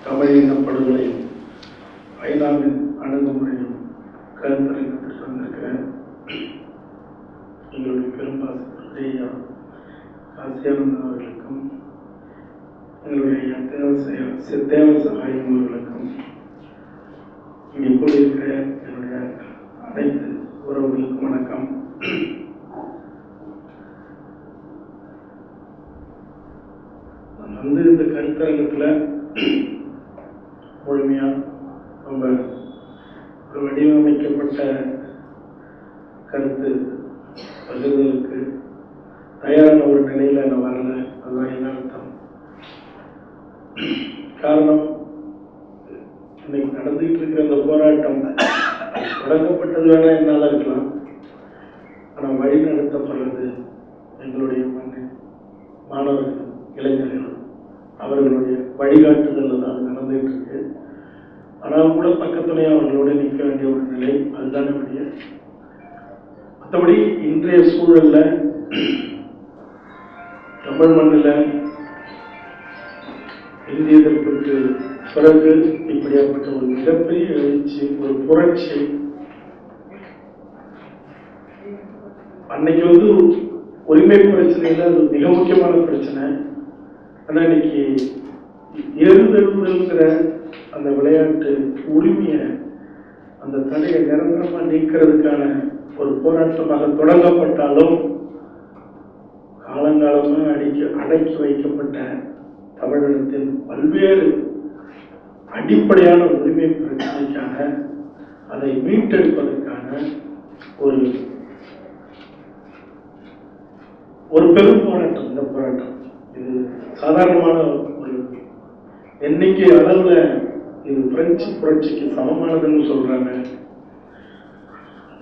தமிழின படுகொலை ஐநாவின் அணுகுமுறையும் கருத்தரங்கத்தில் வந்திருக்கிறேன். எங்களுடைய பெரும்பாசையா காசியானந்தன் அவர்களுக்கும் எங்களுடைய தேவ சகாயம் அவர்களுக்கும் இங்கே கூடியிருக்கிற என்னுடைய அனைத்து உறவுகளுக்கும் வணக்கம். நான் இந்த கருத்தரங்கத்தில் முழுமையா ரொம்ப ஒரு வடிவமைக்கப்பட்ட கருத்து பகிர்தலுக்கு தயாரான ஒரு நிலையில நான் வரல. அதுதான் என்ன அர்த்தம்? காரணம், இன்னைக்கு நடந்துகிட்டு இருக்கிற அந்த போராட்டம் தொடங்கப்பட்டது வேணா என்னால இருக்கலாம், ஆனா வழி நடத்தப்படுறது எங்களுடைய மாணவர்கள், இளைஞர்கள், அவர்களுடைய வழிகாட்டுதல் தான் நடந்துகிட்டு இருக்கு. ஆனால் கூட பக்கத்துணையா அவர்களோட நிற்க வேண்டிய ஒரு நிலை, அதுதான் என்னுடைய. மற்றபடி இன்றைய சூழல்ல தமிழ் மண்ணில் இந்திய எதிர்ப்புக்கு பிறகு இப்படியாப்பட்ட ஒரு மிகப்பெரிய எழுச்சி, ஒரு புரட்சி. அன்னைக்கு உரிமை பிரச்சனையில அது மிக முக்கியமான பிரச்சனை. ஆனா இன்னைக்கு ஏறுதழுங்கிற அந்த விளையாட்டு உரிமைய, அந்த தடையை நிரந்தரமா நீக்கிறதுக்கான ஒரு போராட்டமாக தொடங்கப்பட்டாலும் காலங்காலமா அடக்கி வைக்கப்பட்ட தமிழகத்தின் பல்வேறு அடிப்படையான உரிமை பிரச்சனைக்கான, அதை மீட்டெடுப்பதற்கான ஒரு பெரும் போராட்டம். இந்த போராட்டம் இது சாதாரணமான ஒரு எண்ணிக்கை அளவுல இது பிரெஞ்சு புரட்சிக்கு சமமானதுன்னு சொல்றாங்க.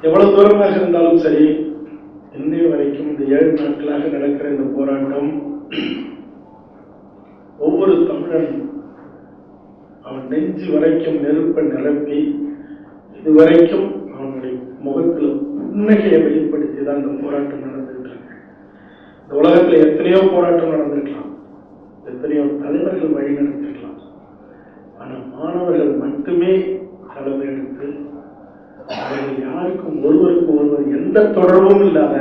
எவ்வளவு தூரமாக இருந்தாலும் சரி, இன்னைய வரைக்கும் இந்த 7 நாட்களாக நடக்கிற இந்த போராட்டம் ஒவ்வொரு தமிழன் அவன் நெஞ்சு வரைக்கும் நெருப்பை நிரப்பி இதுவரைக்கும் அவனுடைய முகத்தில் புன்னகையை வெளிப்படுத்தி தான் இந்த போராட்டம் நடந்துகிட்டு இருக்கு. இந்த உலகத்துல எத்தனையோ போராட்டம் நடந்திருக்கலாம், எத்தனையோ தலைவர்கள் வழி நடத்திருக்கலாம், ஆனா மாணவர்கள் மட்டுமே தலைமை எடுத்து அவர்கள் யாருக்கும் ஒருவருக்கு ஒருவர் எந்த தொடர்பும் இல்லாத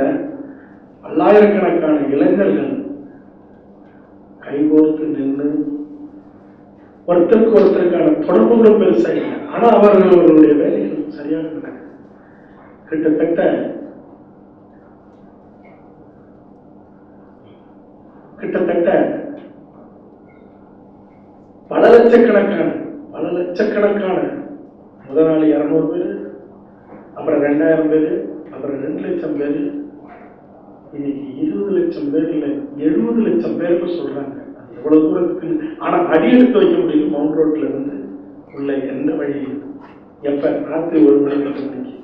பல்லாயிரக்கணக்கான இளைஞர்கள் கைகோர்த்து நின்று ஒருத்தருக்கு ஒருத்தருக்கான தொடர்புகளும் பெருசா இல்லை, ஆனா அவர்களுடைய வேலைகள் சரியாக நடக்குது. கிட்டத்தட்ட பல லட்சக்கணக்கான முதல் நாள் 200 பேர், அப்புறம் 2000 பேர், அப்புறம் 2 லட்சம் பேர், இன்னைக்கு 20 லட்சம் பேர் இல்லை 70 லட்சம் பேருக்கு சொல்றாங்க. அது எவ்வளவு தூரத்துக்கு, ஆனா அடி எடுத்து வைக்க முடியும் மவுண்ட் ரோட்ல இருந்து உள்ள எந்த வழி, எப்ப ராத்திரி 1 மணிக்கு.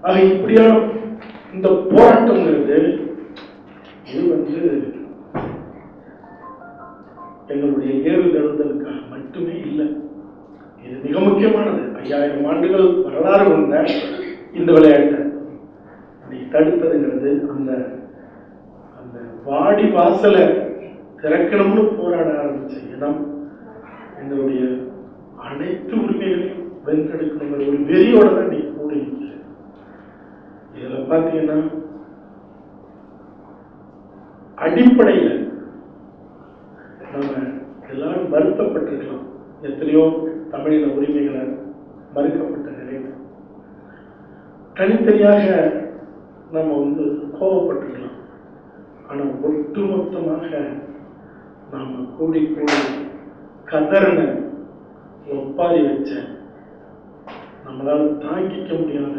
ஆக இப்படியான இந்த போராட்டம்ங்கிறது இது எங்களுடைய ஏறுதழுதலுக்காக மட்டுமே இல்லை, இது மிக முக்கியமானது. 5000 ஆண்டுகள் வரலாறு கொண்ட இந்த விளையாட்டை தடுத்ததுங்கிறது அந்த அந்த வாடி வாசலை திறக்கணும்னு போராட ஆரம்பிச்ச இடம், எங்களுடைய அனைத்து உரிமைகளையும் வென்றெடுக்கணுங்கிற ஒரு வெறியோட தான் நீ கூடி நிற்கிற. இதுல பாத்தீங்கன்னா அடிப்படையில நம்ம எல்லாரும் வருத்தப்பட்டிருக்கலாம். எத்தனையோ தமிழின உரிமைகளை மறுக்கப்பட்ட நிலையில் தனித்தனியாக நம்ம கோபப்பட்டிருக்கலாம். ஆனா ஒட்டுமொத்தமாக நாம கூடி கதறன ஒப்பாரி வச்ச, நம்மளால தாங்கிக்க முடியாத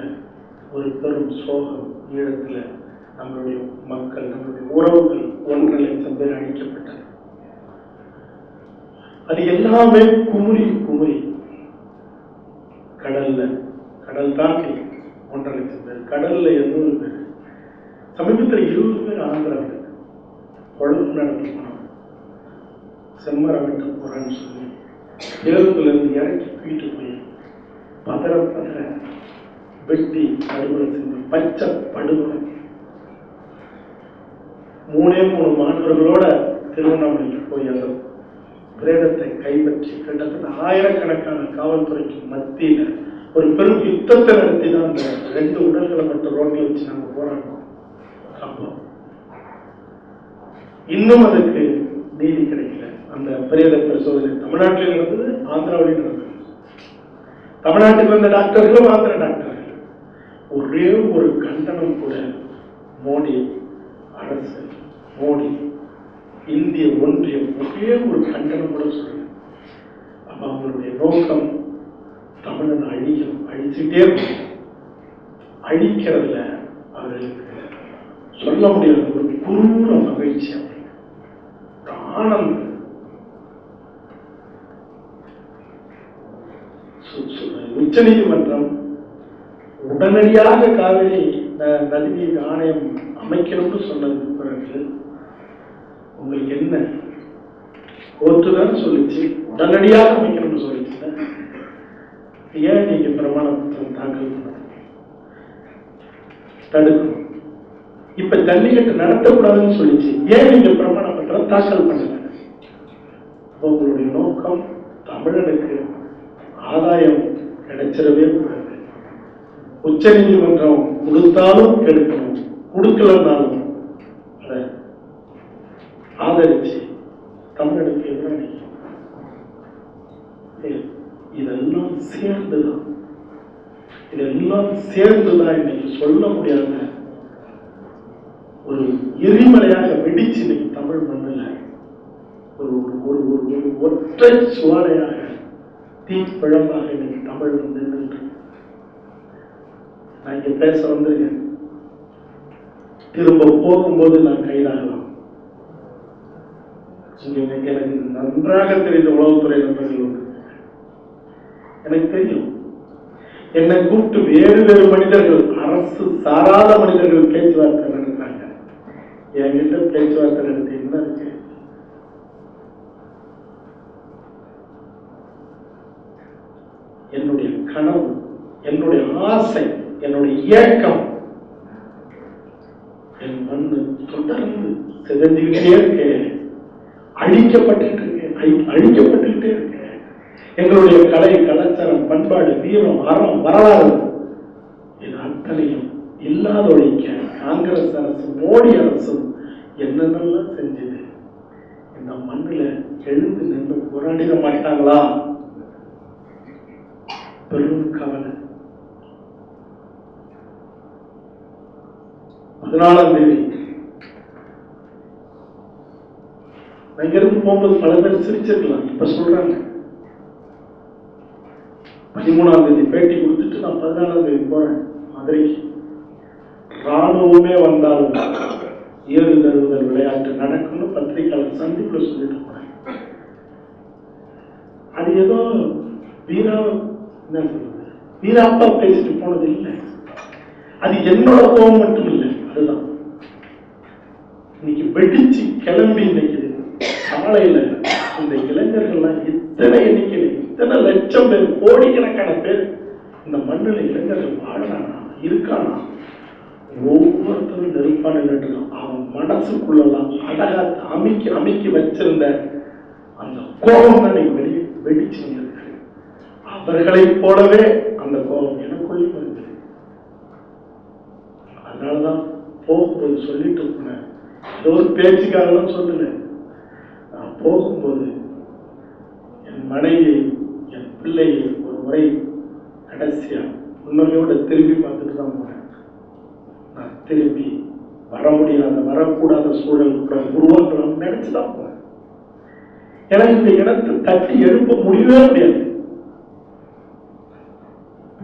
ஒரு பெரும் சோகம் ஈழத்துல நம்மளுடைய மக்கள், நம்மளுடைய உறவுகள் 1.5 லட்சம் பேர் அழிக்கப்பட்டது. அது எல்லாமே குமுறி கடல் தாண்டி 1.5 லட்சம் பேர், கடல்ல 800 பேர், சமீபத்தில் 20 பேர் ஆந்திராவில் கொழும்பு நடத்தி போனாங்க. செம்மரம் விட்டு போறேன்னு சொல்லி பேருந்துல இருந்து இறக்கி தூக்கிட்டு போய் பதற வெட்டி படுகொலை செஞ்சு பச்சை படுகொலை. 3 மாணவர்களோட திருவண்ணாமலைக்கு போய் அந்த பிரேதத்தை கைப்பற்றி கிட்டத்தட்ட ஆயிரக்கணக்கான காவல்துறைக்கு மத்தியில் ஒரு பெரும் யுத்தத்தை நடத்தி தான் அந்த 2 உடல்களை மட்டும் ரோட்ல வச்சு நாங்கள் போராடுறோம். அப்போ இன்னும் அதுக்கு நீதி கிடைக்கல. அந்த பிரேத பரிசோதனை தமிழ்நாட்டில் நடந்தது, ஆந்திராவிலையும் நடந்தது. தமிழ்நாட்டுக்கு வந்த டாக்டர்களும் ஆந்திர டாக்டர்கள். ஒரே ஒரு கண்டனம் கூட மோடி அரசு, மோடி இந்திய ஒன்றியம் ஒரே ஒரு கண்டனம் கூட சொல்லுங்க. அப்ப அவங்களுடைய நோக்கம் தமிழன் அழிச்சுட்டே அழிக்கிறதுல அவர்களுக்கு சொல்ல முடியாத ஒரு குரூர மகிழ்ச்சி, ஒரு ஆனந்தம். உச்ச நீதிமன்றம் உடனடியாக காவிரி நதிநீர் ஆணையம் அமைக்கணும்னு சொன்னதுக்கு பிறகு உங்களுக்கு என்ன கோர்ட்டுதான் சொல்லிச்சு, உடனடியாக அமைக்கணும்னு சொல்லிச்சு. ஏன் நீங்க பிரமாண பத்திரம் தாக்கல் பண்ண தடுக்கணும்? இப்ப ஜல்லிக்கட்டு நடத்தக்கூடாதுன்னு சொல்லிச்சு, ஏன் நீங்க பிரமாண பத்திரம் தாக்கல் பண்ணல? உங்களுடைய நோக்கம் தமிழனுக்கு ஆதாயம் கிடைச்சிடவே கூடாது. உச்ச நீதிமன்றம் கொடுத்தாலும் கெடுக்கணும், கொடுக்கலன்னாலும் அதை ஆதரிச்சு தமிழனுக்கு எதிராக இதெல்லாம் சேர்ந்துதான் இன்னைக்கு சொல்ல முடியாத ஒரு எரிமலையாக வெடிச்சு இன்னைக்கு தமிழ் மண்ணில் ஒரு ஒற்றை சுவாலையாக தீப்பிழம்பாக இன்னைக்கு தமிழ் நின்று. நான் இங்க பேச வந்திருக்கேன், திரும்ப போகும்போது நான் கைதாகலாம். எனக்கு நன்றாக தெரிந்த உளவுத்துறை நண்பர்கள் உண்டு, எனக்கு தெரியும். என்னை கூப்பிட்டு வேறு வேறு மனிதர்கள், அரசு சாராத மனிதர்கள் பேச்சுவார்த்தை நடத்துறாங்க. என்கிட்ட பேச்சுவார்த்தை நடத்தி என்ன இருக்கு? என்னுடைய கனவு, என்னுடைய ஆசை, என்னுடைய இயக்கம், என் மண்ணு தொடர்ந்து சிதைஞ்சுக்கிட்டே இருக்கு, அழிக்கப்பட்டுக்கிட்டே இருக்கு. எங்களுடைய கலை, கலாச்சாரம், பண்பாடு, வீரம், அறம், வரலாறு இது அத்தனையும் இல்லாதொழிக்க காங்கிரஸ் அரசு, மோடி அரசும் என்னென்னலாம் செஞ்சது. இந்த மண்ணில் எழுந்து நின்று போராடிட மாட்டாங்களா? பெரும் கவலை. 14ஆம் தேதி இங்கிருந்து போகும்போது பல பேர் சிரிச்சிருக்கலாம். இப்ப சொல்றாங்க 13ஆம் தேதி பேட்டி கொடுத்துட்டு நான் 14ஆம் தேதி போறேன் மதுரைக்கு. ராணுவமே வந்தாலும் ஏறு தழுவுதல் விளையாட்டு நடக்கும்னு பத்திரிகையாளர் சந்திப்புல சொல்லிட்டு போறேன். அது ஏதோ வீராப்பா பேசிட்டு போனது இல்லை, அது என்னோட கோபம் மட்டும் இல்லை. அதுதான் இன்னைக்கு வெடிச்சு கிளம்பி இன்னைக்கு சாலையில இந்த இளைஞர்கள்லாம் இத்தனை எண்ணிக்கையில், இத்தனை லட்சம் பேர், கோடிக்கணக்கான பேர் இந்த மண்ணில் இளைஞர்கள் வாழறானா, இருக்கானா? ஒவ்வொருத்தரும் நெருப்பா நின்றுட்டு அவன் மனசுக்குள்ளலாம் அழகா அமைக்கி வச்சிருந்த அந்த கோபம் தான் நீங்க வெடிச்சு இருக்கு. அவர்களை போலவே அந்த கோபம் எனக்குள்ளே வருது. அதனாலதான் போகும்போது சொல்லிட்டு போனேன், ஏதோ ஒரு பேச்சுக்காரெல்லாம் சொல்லல. நான் போகும்போது என் மனைவி, என் பிள்ளையை ஒரு முறை கடைசியா உண்மையோட திரும்பி பார்த்துட்டு தான் போனேன். நான் திரும்பி வர முடியாத, வரக்கூடாத சூழல் உருவாக்கலாம் நினைச்சுதான் போனேன். ஏன்னா இந்த இடத்தை தட்டி எழுப்ப முடியவே முடியாது.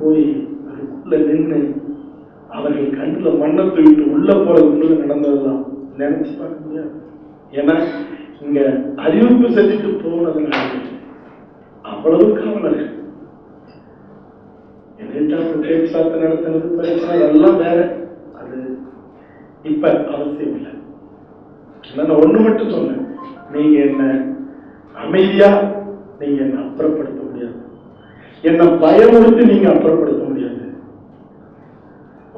போய் அதுக்குள்ள நின்று அவர்கள் கண்ணில் மண்ணை தூக்கிட்டு உள்ள போறதுக்குள்ள நடந்ததுதான் நினைச்சு பார்க்க முடியாது. ஏன்னா இங்க அறிவிப்பு செஞ்சுட்டு போனதுனால அவ்வளவு காவலர்கள் பேச்சுவார்த்தை நடத்தினது பிரச்சனை எல்லாம் வேற. அது இப்ப அவசியம் இல்லை. நான் ஒண்ணு மட்டும் சொன்னேன், நீங்க என்ன அமைதியா நீங்க என்ன அப்புறப்படுத்த முடியாது, என்ன பயமுறுத்தி நீங்க அப்புறப்படுத்த முடியாது.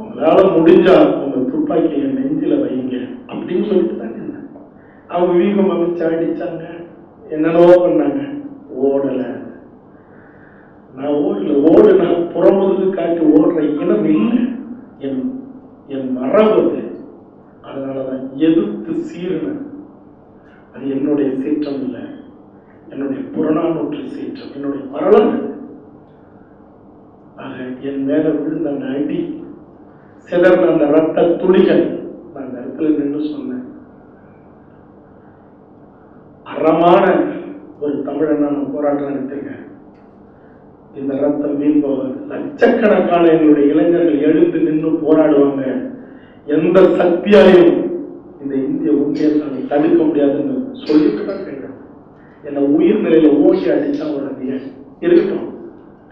உங்களால முடிஞ்சா உங்க துப்பாக்கி என் நெஞ்சில வைங்க அப்படின்னு சொல்லிட்டு தான் அவங்க வீகம் அமைச்சு அடிச்சாங்க, என்னென்னவோ பண்ணாங்க, ஓடல. நான் ஓடுனா புறமுதுகு காட்டி ஓடுற இனம் இல்லை, என் மரபு அது. அதனாலதான் எதிர்த்து சீர்னேன். அது என்னுடைய சீற்றம் இல்லை, என்னுடைய புறநானூற்று சீற்றம், என்னுடைய வரலாறு. ஆக என் மேல விழுந்த அந்த அடி, சிதறந்த அந்த ரத்த துளிகள், நான் அந்த இடத்துல நின்று சொன்னேன், அறமான ஒரு தமிழன் நான் போராட்டம் நடத்திருக்கேன். இந்த ரத்தம் வீண் போகாது. லட்சக்கணக்கான எங்களுடைய இளைஞர்கள் எழுந்து நின்று போராடுவாங்க. எந்த சக்தியாலையும் இந்த இந்திய ஒன்றியத்தை தடுக்க முடியாதுன்னு சொல்லிட்டு தான் கேட்கணும். என்னை உயிர் நிலையில ஓட்டி அடிச்சா ஒரு அதிகம் இருக்கட்டும்.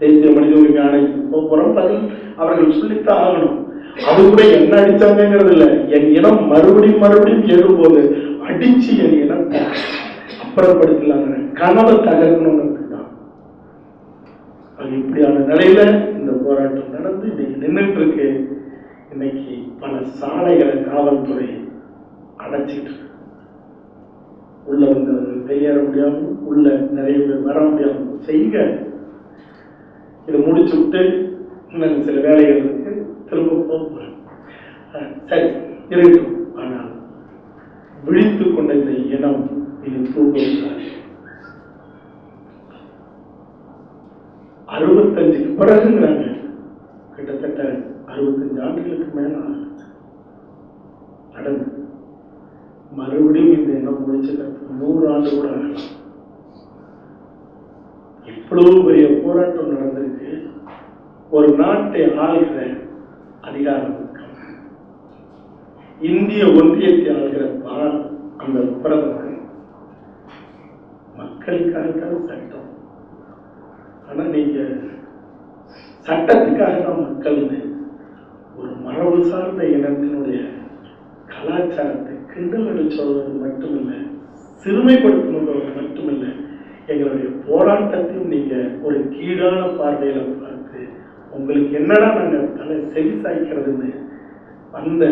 தேசிய மனித உரிமை ஆணையத்துக்கு போறோம், பதில் அவர்கள் சொல்லித்தான் ஆகணும். அது கூட என்ன அடிச்சாங்கிறது இல்லை, என் இனம் மறுபடியும் எழும்போது அடிச்சு என் இனத்தை அப்புறப்படுத்தலாங்க, கனவை தகர்க்கணும்னு தான். அது இப்படியான நிலையில இந்த போராட்டம் நடந்து இன்னைக்கு நின்றுட்டு இருக்கு. இன்னைக்கு பல சாலைகளை காவல்துறை அடைச்சிட்டு உள்ள வந்து வெளியேற முடியாம, உள்ள நிறைய பேர் வர முடியாம செய்யுங்க. இதை முடிச்சு விட்டு இன்னும் சில வேலைகள் இருக்கு, திரும்ப போகிறேன். சரி இருக்கட்டும். ஆனால் விழித்து கொண்ட இந்த இனம் இது தூங்குகிறார். 65 பிறகுங்கிறாங்க, கிட்டத்தட்ட 65 ஆண்டுகளுக்கு மேல நடந்து மறுபடியும் இந்த எண்ணம் முடிச்சுக்கிறதுக்கு 100 ஆண்டு கூட ஆகலாம். இவ்வளவு பெரிய போராட்டம் நடந்திருக்கு. ஒரு நாட்டை ஆள்கிற அதிகாரம், இந்திய ஒன்றியத்தை ஆள்கிற அந்த பிரதமர் மக்களுக்காக சட்டம். ஆனா நீங்க சட்டத்துக்காக தான் மக்கள் ஒரு மரபு சார்ந்த இனத்தினுடைய கலாச்சாரத்தை கிண்டல் அடிச்சது மட்டுமில்லை, சிறுமைப்படுத்தினது மட்டுமில்லை, எங்களுடைய போராட்டத்தையும் நீங்க ஒரு கீழான பார்வையில பார்த்து உங்களுக்கு என்னடா நாங்க தலை செவி சாய்க்கிறதுன்னு அந்த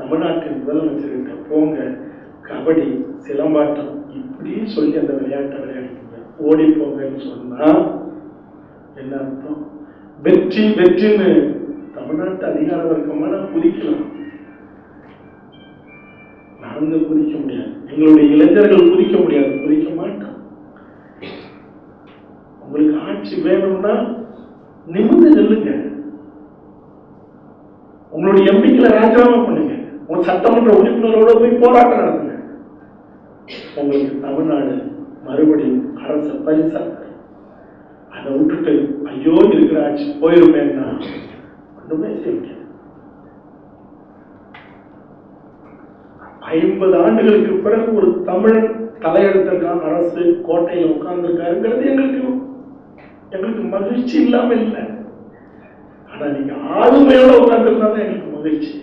தமிழ்நாட்டின் முதலமைச்சர்கிட்ட போங்க, கபடி சிலம்பாட்டம் இப்படியே சொல்லி அந்த விளையாட்டை விளையாடுங்க, ஓடி போங்கன்னு சொன்னா என்ன அர்த்தம்? வெற்றி வெற்றின்னு தமிழ்நாட்டு அதிகார வர்க்கமான குதிக்கலாம், நடந்து குதிக்க முடியாது. எங்களுடைய இளைஞர்கள் குதிக்க முடியாது, குதிக்க மாட்டோம். உங்களுக்கு ஆட்சி வேணும்னா நிமிர்ந்து நெல்லுங்க, உங்களுடைய எம்பிக்களை ராஜினாமா பண்ணுங்க, உங்க சட்டமன்ற உறுப்பினரோட போய் போராட்டம் நடத்துங்க. உங்களுக்கு தமிழ்நாடு மறுபடியும் அரச பரிசா. அதை விட்டுட்டு ஐயோ இருக்கிற ஆட்சி போயிருமேன்னா ஒண்ணுமே செய்ய முடியாது. 50 ஆண்டுகளுக்கு பிறகு ஒரு தமிழன் தலையெடுத்திருக்கான், அரசு கோட்டையில் உட்கார்ந்துருக்காருங்கிறது எங்களுக்கு மகிழ்ச்சி இல்லாம இல்லை. ஆனா நீங்க ஆளுமையோட உட்கார்ந்துருந்தாதான் எங்களுக்கு மகிழ்ச்சி.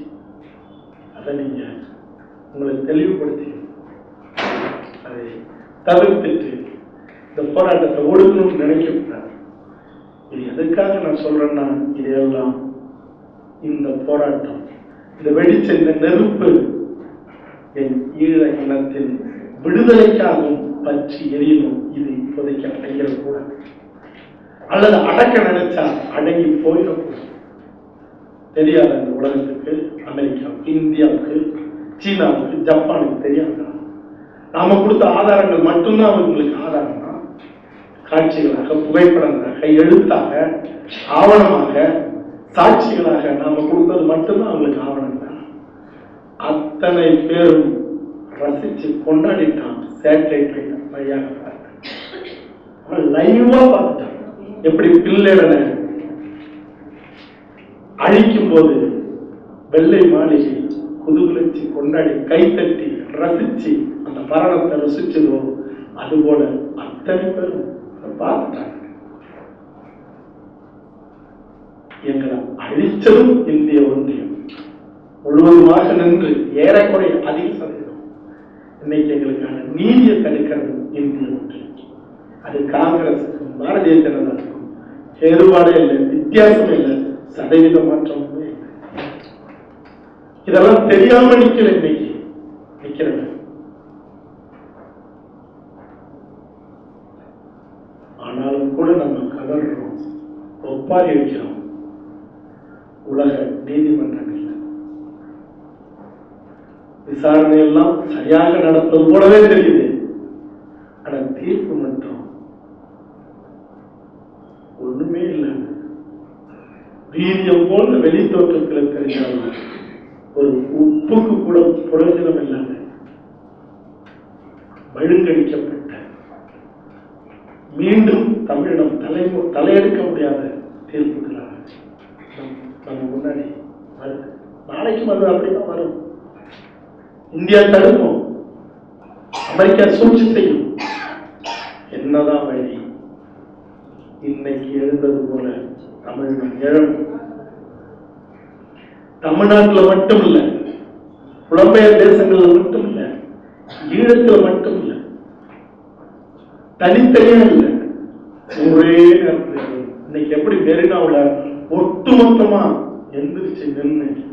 அதை நீங்க உங்களுக்கு தெளிவுபடுத்தி அதை தவிர்த்துட்டு இந்த போராட்டத்தை ஒடுக்கணும்னு நினைக்கக்கூடாது. இது எதுக்காக நான் சொல்றேன்னா, இதையெல்லாம் இந்த போராட்டம், இந்த வெடிச்ச இந்த நெருப்பு என் ஈழ இனத்தின் விடுதலைக்காகவும் பற்றி எரியணும். இது இப்போதைக்கு அடங்கிட கூட, அல்லது அடக்க நினைச்சா அடங்கி போயிடக்கூடாது. தெரியாத இந்த உலகத்துக்கு, அமெரிக்காவுக்கு, இந்தியாவுக்கு, சீனாவுக்கு, ஜப்பானுக்கு தெரியாத நாம கொடுத்த ஆதாரங்கள் மட்டும்தான் அவங்களுக்கு ஆதாரம் தான். காட்சிகளாக, புகைப்படங்களாக, எழுத்தாக, ஆவணமாக, சாட்சிகளாக நாம கொடுத்தது மட்டும்தான் அவங்களுக்கு ஆவணம் தான். அத்தனை பேரும் ரசிச்சு கொண்டாடிட்டான். சேட்டலைட் வழியாக பார்த்து லைவா பார்த்துட்டான். எப்படி பிள்ளைகளை அழிக்கும் போது வெள்ளை மாளிகை குதூகலிச்சு கொண்டாடி கைத்தட்டி ரசிச்சு அந்த மரணத்தை ரசிச்சதோ, அதுபோல அத்தனை பேரும் பார்த்துட்டாங்க. எங்களை அழிச்சதும் இந்திய ஒன்றியம் முழுவதுமாக நின்று ஏறக்குறைய அதிக சதவீதம் இன்னைக்கு எங்களுக்கான நீதியை தடுக்கிறது இந்திய ஒன்றியம். அது காங்கிரசுக்கும் பாரதிய ஜனதாவுக்கும் வேறுபாடே இல்லை, வித்தியாசம் இல்லை, சதவீத மாற்றமுமே இல்லை. இதெல்லாம் தெரியாம நிக்கல, இன்னைக்கு நிக்கிறது. ஆனாலும் கூட நம்ம கதறோம், ஒப்பாரி வைக்கிறோம். உலக நீதிமன்றங்கள் விசாரணை எல்லாம் சரியாக நடப்பது போலவே தெரியுது. ஆனால் தீர்ப்பு மட்டும் ஒண்ணுமே இல்லை. வீரியம் போல வெளி தோற்றத்தில் தெரிஞ்சாலும் ஒரு உப்புக்கு கூட பிரயோஜனம் இல்லாம மழுங்கடிக்கப்பட்ட, மீண்டும் தமிழிடம் தலையெடுக்க முடியாத தீர்ப்புகளாக நம்ம முன்னாடி வருது. நாளைக்கும் அது அப்படிதான் வரும். இந்தியா தடுக்கும், அமெரிக்கா சூழ்ச்சி செய்யும். என்னதான் வழி? இன்னைக்கு எழுந்தது போல தமிழ் எழும். தமிழ்நாட்டில் மட்டும் இல்ல, புலம்பெயர் தேசங்கள்ல மட்டும் இல்ல, ஈழத்துல மட்டும் இல்ல, தனித்தனியா இல்ல, ஒரே நேரத்தில் இன்னைக்கு எப்படி மெரினாவுல ஒட்டுமொத்தமா எந்திரிச்சு நின்று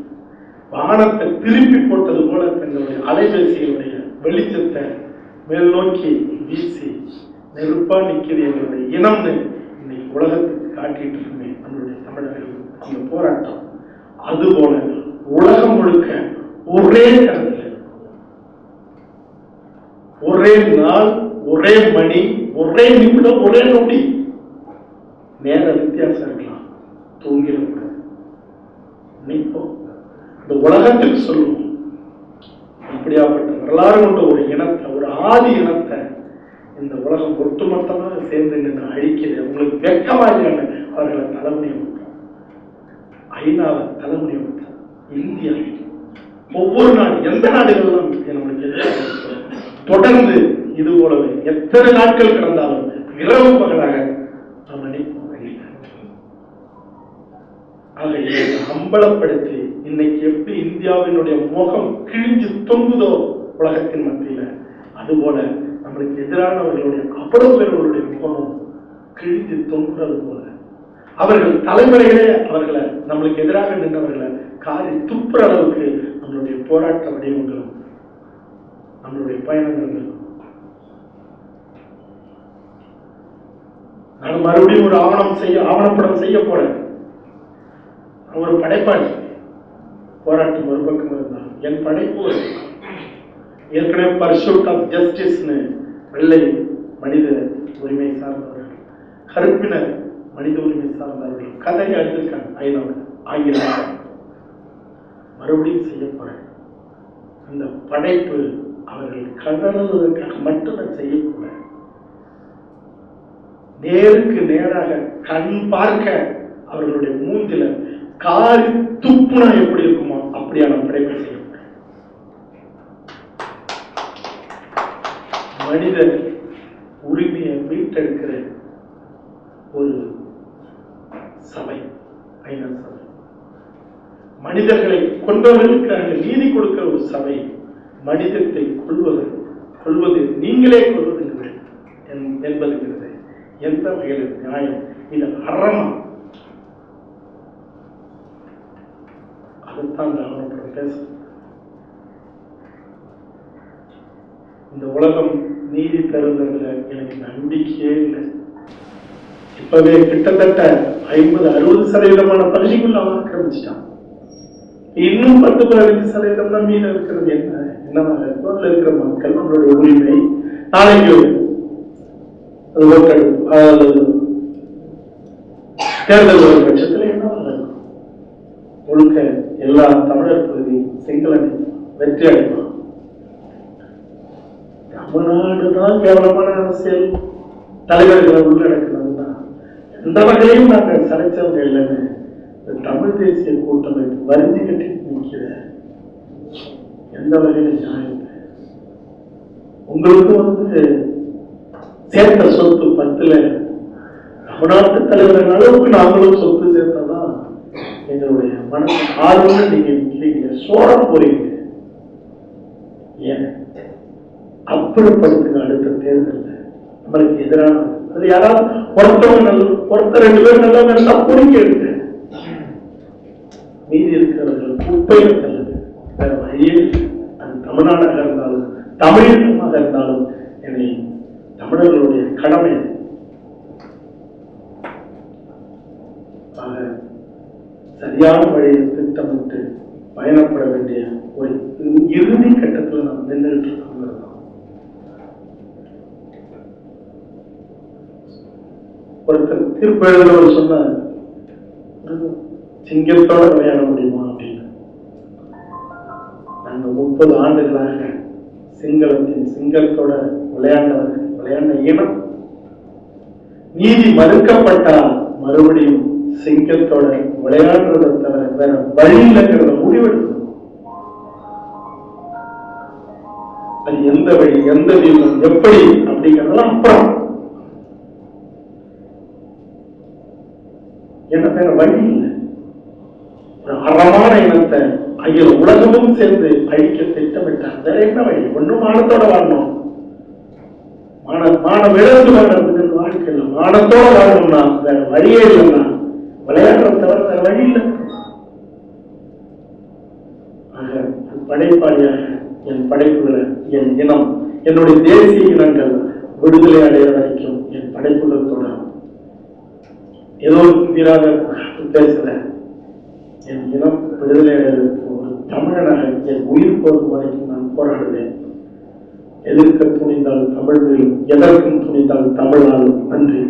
வானத்தை திருப்பி போட்டது போல தங்களுடைய அலைபேசிகளுடைய வெளிச்சத்தை மேல் நோக்கி வீசி நெருப்பா நிற்கிறது எங்களுடைய இனம்னு இன்னைக்கு உலகத்துக்கு காட்டிட்டு இருக்குமே நம்மளுடைய தமிழர்கள். அந்த போராட்டம் அதுபோல உலகம் முழுக்க ஒரே நேரத்தில், ஒரே நாள், ஒரே மணி, ஒரே நிமிடம், ஒரே நொடி, நேர வித்தியாசம் இருக்கலாம், தூங்கிடக்கூடாது. நிற்போம், இந்த உலகத்துக்கு சொல்லுவோம், இப்படியாப்பட்ட வரலாறு கொண்ட ஒரு இனத்தை, ஒரு ஆதி இனத்தை இந்த உலகம் ஒட்டுமொத்தமாக சேர்ந்து நின்று அழிக்கிறது. உங்களுக்கு வெட்கமாக அவர்களை தலைமுறையை விட்டோம், ஐநாவை தலைமுறையை விட்டோம், இந்தியா, ஒவ்வொரு நாடு, எந்த நாடுகள்லாம் நம்மளுக்கு தொடர்ந்து இது போலவே எத்தனை நாட்கள் கிடந்தாலும் இரவு பகலாக நாம் நினைப்போம். அம்பலப்படுத்தி இன்னைக்கு எப்படி இந்தியாவினுடைய முகம் கிழிஞ்சு தொங்குதோ உலகத்தின் மத்தியில, அதுபோல நம்மளுக்கு எதிரானவர்களுடைய அவ்வளவு பேர்களுடைய முகமும் கிழிஞ்சு தொங்குறது போல அவர்கள் தலைமுறைகளே அவர்களை நம்மளுக்கு எதிராக நின்றவர்களை காரி துப்புற அளவுக்கு நம்மளுடைய போராட்ட வடிவங்களும் நம்மளுடைய பயணங்களும். நான் மறுபடியும் ஒரு ஆவணப்படம் செய்ய போறேன். ஒரு படைப்பாளி, போராட்டம் ஒரு பக்கம் இருந்தால் என் படைப்பு ஏற்கனவே பர்சூட் ஆஃப் ஜஸ்டிஸ்னு வெள்ளை மனித உரிமை சார்ந்தவர்கள், கருப்பினர் மனித உரிமை சார்ந்தவர்கள் கதையை எழுதியிருக்காங்க ஐநாவில், ஆங்கிலம். மறுபடியும் செய்ய போறேன். அந்த படைப்பு அவர்கள் கதறுவதற்காக மட்டும் நான் செய்யக்கூட, நேருக்கு நேராக கண் பார்க்க அவர்களுடைய மூஞ்சில காரி துப்புனா எப்படி இருக்குமோ அப்படியான படைப்பை செய்ய போறேன். மனித உரிமையை மீட்டெடுக்கிற ஒரு சபை, ஐநா சபை, மனிதர்களை கொண்டவர்களுக்கு நீதி கொடுக்கிற ஒரு சபை, மனிதத்தை கொள்வது நீங்களே கொள்வது என்பதுங்கிறது எந்த வகையில் நியாயம்? இது அறமா? அதுதான் பேச. இந்த உலகம் நீதி தருவதில் எனக்கு நம்பிக்கையே இல்லை. இப்பவே கிட்டத்தட்ட 50-60% பகுதிக்குள்ள அவன் ஆக்கிரமிச்சிட்டான். இன்னும் 10-15% தான் மீது இருக்கிறது. என்னவாக இருக்கிற மக்கள் நம்மளுடைய உரிமை நாளைக்கு தேர்தல் வரும் பட்சத்தில் என்னவாக இருக்கும்? முழுக்க எல்லா தமிழர் பகுதி சிங்களனை வெற்றி அடைவான். தமிழ்நாடுதான் கேவலமான அரசியல் தலைவர்களை உள்ளடக்கினதுதான். எந்த வகையிலும் நாங்கள் சளைச்சவங்க இல்லைன்னு தமிழ் தேசிய கூட்டமைப்பு வருந்தி கட்டி நிற்கிற எந்த வகையில நியாயம்? உங்களுக்கு சேர்த்த சொத்து 10ல் தமிழ்நாட்டு தலைவர்கள் அளவுக்கு நாங்களும் சொத்து சேர்த்ததான் எங்களுடைய மனசு ஆர்வம். நீங்க சோழம் போறீங்க, ஏன் அப்புறப்படுத்துங்க? அடுத்த தேர்தல் நம்மளுக்கு எதிரான அது யாராவது ஒருத்தர் 2 பேர் நல்லா இருந்தா பொறுக்கி எடுத்து மீதி இருக்கிறவர்கள் குப்பையில் தள்ளுது. வேற வழியே அது தமிழ்நாடாக இருந்தாலும் தமிழகமாக இருந்தாலும் என்னை தமிழர்களுடைய கடமை சரியான வழியை திட்டமிட்டு பயணப்பட வேண்டிய ஒரு இறுதி கட்டத்தில் நாம் நின்றுட்டு இருக்கோம். ஒருத்தர் தீர்ப்பு எழுதுறவர் சொன்ன சிங்கத்தோட விளையாட முடியுமா அப்படின்னு. நாங்க 30 ஆண்டுகளாக சிங்கத்தோட விளையாண்ட இனம் நீதி மறுக்கப்பட்டால் மறுபடியும் சிங்கத்தோட விளையாடுறதை தவிர வேற வழி இல்லைங்கிறத முடிவெடுக்கணும். அது எந்த வழி, எந்த வீரம், எப்படி அப்படிங்கிறதெல்லாம் அப்புறம். என்ன வேற வழி இல்லை. ஒரு அறமான இனத்தை அகில உலகமும் சேர்ந்து அழிக்க திட்டமிட்டார். வேற என்ன வழி? ஒன்னும் மானத்தோட வாழணும். மானம் இழந்து வாழ்றதுக்கு வாழ்க்கை இல்லை. மானத்தோட வாழணும்னா வேற வழியே இல்லைன்னா விளையாடுறத தவிர வேற வழி இல்லை. ஆக படைப்பாளியாக என் படைப்புகளை, என் இனம், என்னுடைய தேசிய இனங்கள் விடுதலை அடைய வரைக்கும் என் படைப்புகள் தொடரும். ஏதோ தீராக பேசுற என் இனம் விடுதலை அடைவதற்கு ஒரு தமிழனாக என் உயிர் போகும் வரைக்கும் நான் போராடுவேன். எதிர்க்க துணிந்தால் தமிழ், எதற்கும் துணிந்தால் தமிழ். நன்றி.